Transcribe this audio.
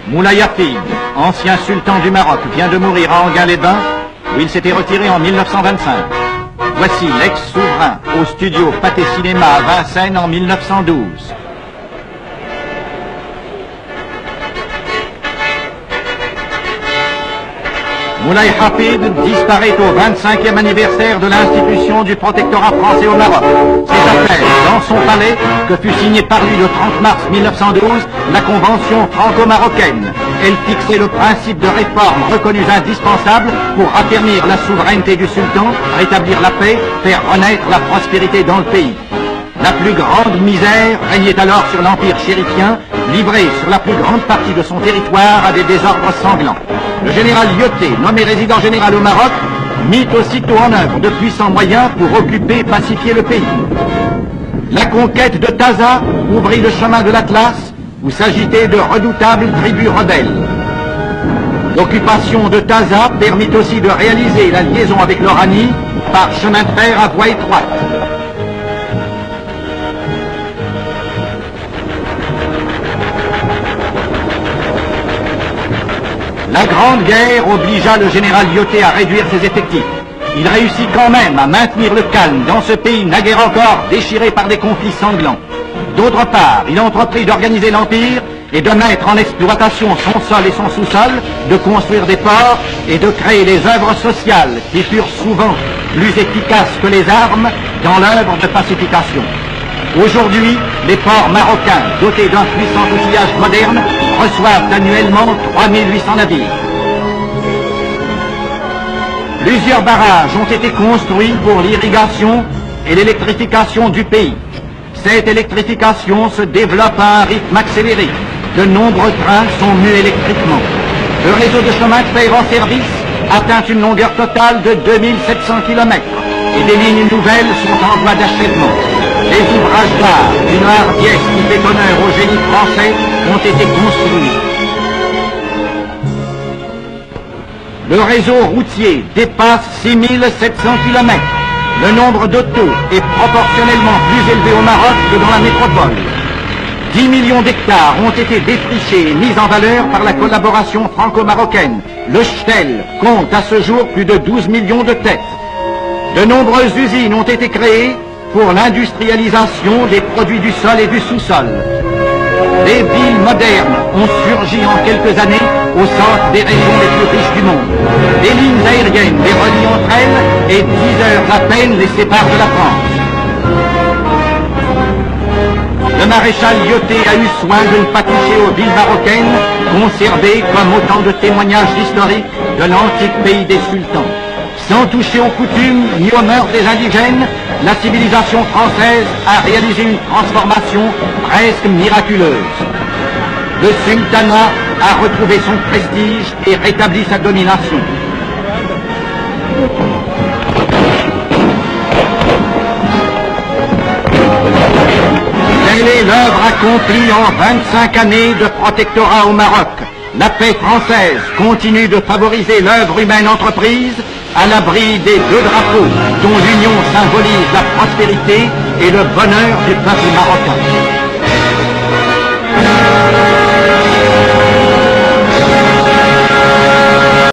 Moulay Hafid, ancien sultan du Maroc, vient de mourir à Enghien-les-Bains, où il s'était retiré en 1925. Voici l'ex-souverain au studio Pathé Cinéma à Vincennes en 1912. Moulay Hafid disparaît au 25e anniversaire de l'institution du protectorat français au Maroc. C'est après, dans son palais, que fut signée par lui le 30 mars 1912 la Convention franco-marocaine. Elle fixait le principe de réformes reconnues indispensables pour affermir la souveraineté du sultan, rétablir la paix, faire renaître la prospérité dans le pays. La plus grande misère régnait alors sur l'empire chérifien, livré sur la plus grande partie de son territoire à des désordres sanglants. Le général Lyautey, nommé résident général au Maroc, mit aussitôt en œuvre de puissants moyens pour occuper et pacifier le pays. La conquête de Taza ouvrit le chemin de l'Atlas, où s'agitaient de redoutables tribus rebelles. L'occupation de Taza permit aussi de réaliser la liaison avec l'Oranie par chemin de fer à voie étroite. La Grande Guerre obligea le général Lyautey à réduire ses effectifs. Il réussit quand même à maintenir le calme dans ce pays naguère encore déchiré par des conflits sanglants. D'autre part, il entreprit d'organiser l'Empire et de mettre en exploitation son sol et son sous-sol, de construire des ports et de créer les œuvres sociales qui furent souvent plus efficaces que les armes dans l'œuvre de pacification. Aujourd'hui, les ports marocains, dotés d'un puissant outillage moderne, reçoivent annuellement 3800 navires. Plusieurs barrages ont été construits pour l'irrigation et l'électrification du pays. Cette électrification se développe à un rythme accéléré. De nombreux trains sont mus électriquement. Le réseau de chemin de fer en service atteint une longueur totale de 2700 km et des lignes nouvelles sont en voie d'achèvement. Les ouvrages d'art d'une hardiesse qui fait honneur au génie français ont été construits. Le réseau routier dépasse 6700 km. Le nombre d'autos est proportionnellement plus élevé au Maroc que dans la métropole. 10 millions d'hectares ont été défrichés et mis en valeur par la collaboration franco-marocaine. Le Shtel compte à ce jour plus de 12 millions de têtes. De nombreuses usines ont été créées pour l'industrialisation des produits du sol et du sous-sol. Des villes modernes ont surgi en quelques années au centre des régions les plus riches du monde. Des lignes aériennes les relient entre elles et 10 heures à peine les séparent de la France. Le maréchal Lyautey a eu soin de ne pas toucher aux villes marocaines, conservées comme autant de témoignages historiques de l'antique pays des sultans. Sans toucher aux coutumes ni aux mœurs des indigènes, la civilisation française a réalisé une transformation presque miraculeuse. Le sultanat a retrouvé son prestige et rétabli sa domination. Telle est l'œuvre accomplie en 25 années de protectorat au Maroc. La paix française continue de favoriser l'œuvre humaine entreprise à l'abri des deux drapeaux dont l'union symbolise la prospérité et le bonheur du peuple marocain.